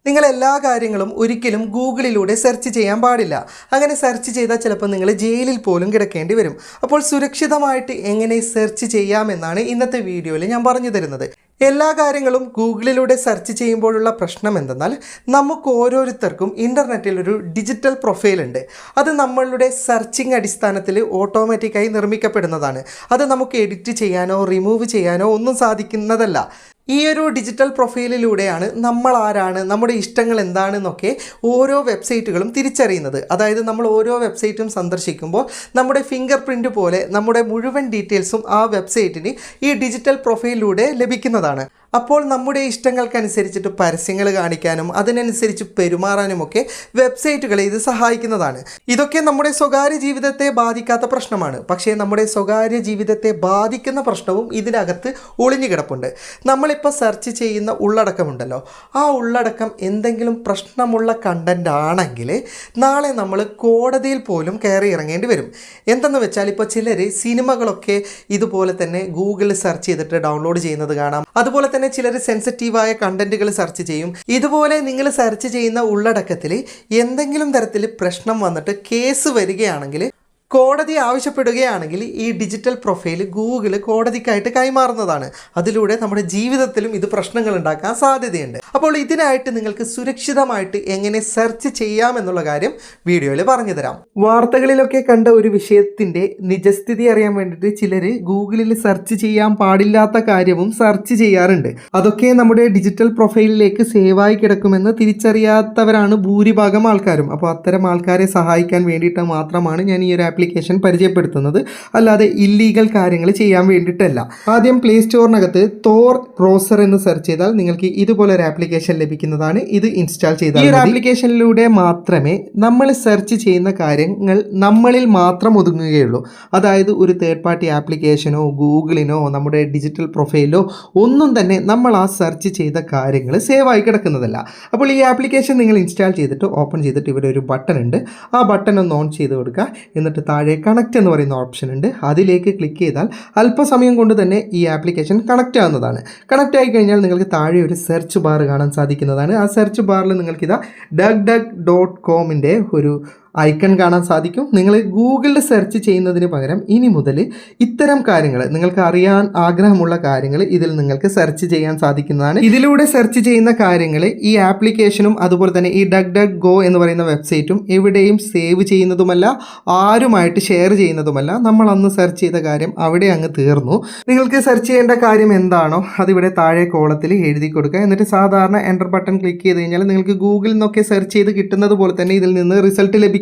നിങ്ങൾ എല്ലാ കാര്യങ്ങളും ഒരിക്കലും ഗൂഗിളിലൂടെ സെർച്ച് ചെയ്യാൻ പാടില്ല. അങ്ങനെ സെർച്ച് ചെയ്താൽ ചിലപ്പോൾ നിങ്ങൾ ജയിലിൽ പോലും കിടക്കേണ്ടി വരും. അപ്പോൾ സുരക്ഷിതമായിട്ട് എങ്ങനെ സെർച്ച് ചെയ്യാമെന്നാണ് ഇന്നത്തെ വീഡിയോയിൽ ഞാൻ പറഞ്ഞു തരുന്നത്. എല്ലാ കാര്യങ്ങളും ഗൂഗിളിലൂടെ സെർച്ച് ചെയ്യുമ്പോഴുള്ള പ്രശ്നം എന്തെന്നാൽ നമുക്ക് ഓരോരുത്തർക്കും ഇൻ്റർനെറ്റിൽ ഒരു ഡിജിറ്റൽ പ്രൊഫൈൽ ഉണ്ട്. അത് നമ്മളുടെ സെർച്ചിങ് അടിസ്ഥാനത്തിൽ ഓട്ടോമാറ്റിക്കായി നിർമ്മിക്കപ്പെടുന്നതാണ്. അത് നമുക്ക് എഡിറ്റ് ചെയ്യാനോ റിമൂവ് ചെയ്യാനോ ഒന്നും സാധിക്കുന്നതല്ല. ഈ ഒരു ഡിജിറ്റൽ പ്രൊഫൈലിലൂടെയാണ് നമ്മൾ ആരാണ്, നമ്മുടെ ഇഷ്ടങ്ങൾ എന്താണെന്നൊക്കെ ഓരോ വെബ്സൈറ്റുകളും തിരിച്ചറിയുന്നത്. അതായത് നമ്മൾ ഓരോ വെബ്സൈറ്റും സന്ദർശിക്കുമ്പോൾ നമ്മുടെ ഫിംഗർ പ്രിൻ്റ് പോലെ നമ്മുടെ മുഴുവൻ ഡീറ്റെയിൽസും ആ വെബ്സൈറ്റിന് ഈ ഡിജിറ്റൽ പ്രൊഫൈലിലൂടെ ലഭിക്കുന്നതാണ്. അപ്പോൾ നമ്മുടെ ഇഷ്ടങ്ങൾക്കനുസരിച്ചിട്ട് പരസ്യങ്ങൾ കാണിക്കാനും അതിനനുസരിച്ച് പെരുമാറാനുമൊക്കെ വെബ്സൈറ്റുകളെ ഇത് സഹായിക്കുന്നതാണ്. ഇതൊക്കെ നമ്മുടെ സ്വകാര്യ ജീവിതത്തെ ബാധിക്കാത്ത പ്രശ്നമാണ്. പക്ഷേ നമ്മുടെ സ്വകാര്യ ജീവിതത്തെ ബാധിക്കുന്ന പ്രശ്നവും ഇതിനകത്ത് ഒളിഞ്ഞു കിടപ്പുണ്ട്. നമ്മളിപ്പോൾ സെർച്ച് ചെയ്യുന്ന ഉള്ളടക്കമുണ്ടല്ലോ, ആ ഉള്ളടക്കം എന്തെങ്കിലും പ്രശ്നമുള്ള കണ്ടൻ്റ് ആണെങ്കിൽ നാളെ നമ്മൾ കോടതിയിൽ പോലും കയറി ഇറങ്ങേണ്ടി വരും. എന്തെന്ന് വെച്ചാൽ ഇപ്പോൾ ചിലർ സിനിമകളൊക്കെ ഇതുപോലെ തന്നെ ഗൂഗിളിൽ സെർച്ച് ചെയ്തിട്ട് ഡൗൺലോഡ് ചെയ്യുന്നത് കാണാം. അതുപോലെ തന്നെ ചിലർ സെൻസിറ്റീവായ കണ്ടന്റുകൾ സെർച്ച് ചെയ്യും. ഇതുപോലെ നിങ്ങൾ സെർച്ച് ചെയ്യുന്ന ഉള്ളടക്കത്തിൽ എന്തെങ്കിലും തരത്തിൽ പ്രശ്നം വന്നിട്ട് കേസ് വരികയാണെങ്കിൽ, കോടതി ആവശ്യപ്പെടുകയാണെങ്കിൽ ഈ ഡിജിറ്റൽ പ്രൊഫൈൽ ഗൂഗിൾ കോടതിക്കായിട്ട് കൈമാറുന്നതാണ്. അതിലൂടെ നമ്മുടെ ജീവിതത്തിലും ഇത് പ്രശ്നങ്ങൾ ഉണ്ടാക്കാൻ സാധ്യതയുണ്ട്. അപ്പോൾ ഇതിനായിട്ട് നിങ്ങൾക്ക് സുരക്ഷിതമായിട്ട് എങ്ങനെ സെർച്ച് ചെയ്യാമെന്നുള്ള കാര്യം വീഡിയോയിൽ പറഞ്ഞു തരാം. വാർത്തകളിലൊക്കെ കണ്ട ഒരു വിഷയത്തിൻ്റെ നിജസ്ഥിതി അറിയാൻ വേണ്ടിയിട്ട് ചിലർ ഗൂഗിളിൽ സെർച്ച് ചെയ്യാൻ പാടില്ലാത്ത കാര്യവും സെർച്ച് ചെയ്യാറുണ്ട്. അതൊക്കെ നമ്മുടെ ഡിജിറ്റൽ പ്രൊഫൈലിലേക്ക് സേവായി കിടക്കുമെന്ന് തിരിച്ചറിയാത്തവരാണ് ഭൂരിഭാഗം ആൾക്കാരും. അപ്പോൾ അത്തരം ആൾക്കാരെ സഹായിക്കാൻ വേണ്ടിയിട്ട് മാത്രമാണ് ഞാൻ ഈ ഒരു ആപ്ലിക്കേഷൻ പരിചയപ്പെടുത്തുന്നത്, അല്ലാതെ ഇല്ലീഗൽ കാര്യങ്ങൾ ചെയ്യാൻ വേണ്ടിയിട്ടല്ല. ആദ്യം പ്ലേ സ്റ്റോറിനകത്ത് തോർ ബ്രൗസർ എന്ന് സെർച്ച് ചെയ്താൽ നിങ്ങൾക്ക് ഇതുപോലെ ഒരു ആപ്ലിക്കേഷൻ ലഭിക്കുന്നതാണ്. ഇത് ഇൻസ്റ്റാൾ ചെയ്താൽ ഈ ഒരു ആപ്ലിക്കേഷനിലൂടെ മാത്രമേ നമ്മൾ സെർച്ച് ചെയ്യുന്ന കാര്യങ്ങൾ നമ്മളിൽ മാത്രം ഒതുങ്ങുകയുള്ളൂ. അതായത് ഒരു തേർഡ് പാർട്ടി ആപ്ലിക്കേഷനോ ഗൂഗിളിനോ നമ്മുടെ ഡിജിറ്റൽ പ്രൊഫൈലോ ഒന്നും തന്നെ നമ്മൾ ആ സെർച്ച് ചെയ്ത കാര്യങ്ങൾ സേവായി കിടക്കുന്നതല്ല. അപ്പോൾ ഈ ആപ്ലിക്കേഷൻ നിങ്ങൾ ഇൻസ്റ്റാൾ ചെയ്തിട്ട് ഓപ്പൺ ചെയ്തിട്ട് ഇവിടെ ഒരു ബട്ടൺ ഉണ്ട്. ആ ബട്ടൺ ഒന്ന് ഓൺ ചെയ്ത് കൊടുക്കുക. എന്നിട്ട് താഴെ കണക്റ്റ് എന്ന് പറയുന്ന ഓപ്ഷൻ ഉണ്ട്. അതിലേക്ക് ക്ലിക്ക് ചെയ്താൽ അല്പസമയം കൊണ്ട് തന്നെ ഈ ആപ്ലിക്കേഷൻ കണക്റ്റ് ആവുന്നതാണ്. കണക്റ്റ് ആയി കഴിഞ്ഞാൽ നിങ്ങൾക്ക് താഴെ ഒരു സെർച്ച് ബാർ കാണാൻ സാധിക്കുന്നതാണ്. ആ സെർച്ച് ബാറിൽ നിങ്ങൾക്കിതാ DuckDuck.com ഒരു ഐക്കൺ കാണാൻ സാധിക്കും. നിങ്ങൾ ഗൂഗിളിൽ സെർച്ച് ചെയ്യുന്നതിന് പകരം ഇനി മുതൽ ഇത്തരം കാര്യങ്ങൾ, നിങ്ങൾക്ക് അറിയാൻ ആഗ്രഹമുള്ള കാര്യങ്ങൾ ഇതിൽ നിങ്ങൾക്ക് സെർച്ച് ചെയ്യാൻ സാധിക്കുന്നതാണ്. ഇതിലൂടെ സെർച്ച് ചെയ്യുന്ന കാര്യങ്ങൾ ഈ ആപ്ലിക്കേഷനും അതുപോലെ തന്നെ ഈ DuckDuckGo എന്ന് പറയുന്ന വെബ്സൈറ്റും എവിടെയും സേവ് ചെയ്യുന്നതുമല്ല, ആരുമായിട്ട് ഷെയർ ചെയ്യുന്നതുമല്ല. നമ്മൾ അന്ന് സെർച്ച് ചെയ്ത കാര്യം അവിടെ അങ്ങ് തീർന്നു. നിങ്ങൾക്ക് സെർച്ച് ചെയ്യേണ്ട കാര്യം എന്താണോ അതിവിടെ താഴെ കോളത്തിൽ എഴുതി കൊടുക്കുക. എന്നിട്ട് സാധാരണ എൻ്റർ ബട്ടൺ ക്ലിക്ക് ചെയ്ത് കഴിഞ്ഞാൽ നിങ്ങൾക്ക് ഗൂഗിളിൽ നിന്നൊക്കെ സെർച്ച് ചെയ്ത് കിട്ടുന്നത് പോലെ തന്നെ ഇതിൽ നിന്ന് റിസൾട്ട് ലഭിക്കുന്നതാണ്.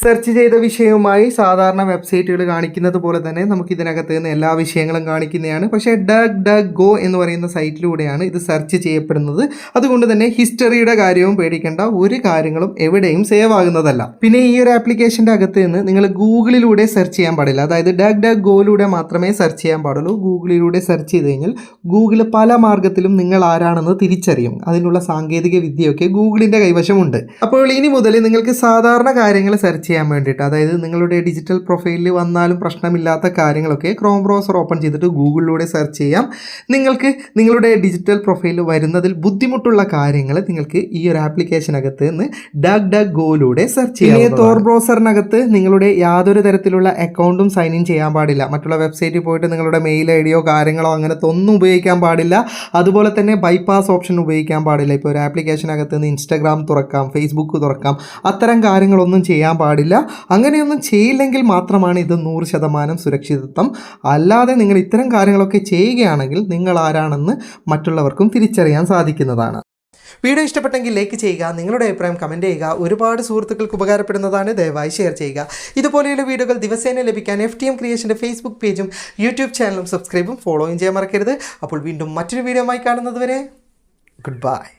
സെർച്ച് ചെയ്ത വിഷയവുമായി സാധാരണ വെബ്സൈറ്റുകൾ കാണിക്കുന്നത് പോലെ തന്നെ നമുക്ക് ഇതിനകത്ത് നിന്ന് എല്ലാ വിഷയങ്ങളും കാണിക്കുന്നതാണ്. പക്ഷേ DuckDuckGo എന്ന് പറയുന്ന സൈറ്റിലൂടെയാണ് ഇത് സെർച്ച് ചെയ്യപ്പെടുന്നത്. അതുകൊണ്ട് തന്നെ ഹിസ്റ്ററിയുടെ കാര്യവും പേടിക്കേണ്ട, ഒരു കാര്യങ്ങളും എവിടെയും സേവ് ആകുന്നതല്ല. പിന്നെ ഈ ഒരു ആപ്ലിക്കേഷൻ്റെ അകത്ത് നിന്ന് നിങ്ങൾ ഗൂഗിളിലൂടെ സെർച്ച് ചെയ്യാൻ പാടില്ല. അതായത് DuckDuckGoയിലൂടെ മാത്രമേ സെർച്ച് ചെയ്യാൻ പാടുള്ളൂ. ഗൂഗിളിലൂടെ സെർച്ച് ചെയ്ത് കഴിഞ്ഞാൽ ഗൂഗിൾ പല മാർഗത്തിലും നിങ്ങൾ ആരാണെന്ന് തിരിച്ചറിയും. അതിനുള്ള സാങ്കേതിക വിദ്യയൊക്കെ ഗൂഗിളിൻ്റെ കൈവശമുണ്ട്. അപ്പോൾ ഇനി മുതൽ നിങ്ങൾക്ക് സാധാരണ കാര്യങ്ങൾ സെർച്ച് ചെയ്യാൻ വേണ്ടിയിട്ട്, അതായത് നിങ്ങളുടെ ഡിജിറ്റൽ പ്രൊഫൈലിൽ വന്നാലും പ്രശ്നമില്ലാത്ത കാര്യങ്ങളൊക്കെ ക്രോം ബ്രൗസർ ഓപ്പൺ ചെയ്തിട്ട് ഗൂഗിളിലൂടെ സെർച്ച് ചെയ്യാം. നിങ്ങൾക്ക് നിങ്ങളുടെ ഡിജിറ്റൽ പ്രൊഫൈലിൽ വരുന്നതിൽ ബുദ്ധിമുട്ടുള്ള കാര്യങ്ങൾ നിങ്ങൾക്ക് ഈ ഒരു ആപ്ലിക്കേഷനകത്ത് നിന്ന് DuckDuckGoയിലൂടെ സെർച്ച് ചെയ്യാം. തോർ ബ്രൗസറിനകത്ത് നിങ്ങളുടെ യാതൊരു തരത്തിലുള്ള അക്കൗണ്ടും സൈൻ ഇൻ ചെയ്യാൻ പാടില്ല. മറ്റുള്ള വെബ്സൈറ്റിൽ പോയിട്ട് നിങ്ങളുടെ മെയിൽ ID കാര്യങ്ങളോ അങ്ങനത്തെ ഒന്നും ഉപയോഗിക്കാൻ പാടില്ല. അതുപോലെ തന്നെ ബൈപ്പാസ് ഓപ്ഷൻ ഉപയോഗിക്കാൻ പാടില്ല. ഇപ്പോൾ ഒരു ആപ്ലിക്കേഷനകത്ത് നിന്ന് ഇൻസ്റ്റാഗ്രാം തുറക്കാം, ഫേസ്ബുക്ക് തുറക്കാം, അത്തരം കാര്യങ്ങളൊന്നും ചെയ്യാൻ പാടില്ല. അങ്ങനെയൊന്നും ചെയ്യില്ലെങ്കിൽ മാത്രമാണ് ഇത് 100% സുരക്ഷിതത്വം. അല്ലാതെ നിങ്ങൾ ഇത്തരം കാര്യങ്ങളൊക്കെ ചെയ്യുകയാണെങ്കിൽ നിങ്ങൾ ആരാണെന്ന് മറ്റുള്ളവർക്കും തിരിച്ചറിയാൻ സാധിക്കുന്നതാണ്. വീഡിയോ ഇഷ്ടപ്പെട്ടെങ്കിൽ ലൈക്ക് ചെയ്യുക, നിങ്ങളുടെ അഭിപ്രായം കമൻറ്റ് ചെയ്യുക. ഒരുപാട് സുഹൃത്തുക്കൾക്ക് ഉപകാരപ്പെടുന്നതാണ്, ദയവായി ഷെയർ ചെയ്യുക. ഇതുപോലെയുള്ള വീഡിയോകൾ ദിവസേന ലഭിക്കാൻ FTM ക്രിയേഷൻ്റെ ഫേസ്ബുക്ക് പേജും യൂട്യൂബ് ചാനലും സബ്സ്ക്രൈബും ഫോളോയും ചെയ്യാൻ മറക്കരുത്. അപ്പോൾ വീണ്ടും മറ്റൊരു വീഡിയോയുമായി കാണുന്നത് വരെ ഗുഡ് ബൈ.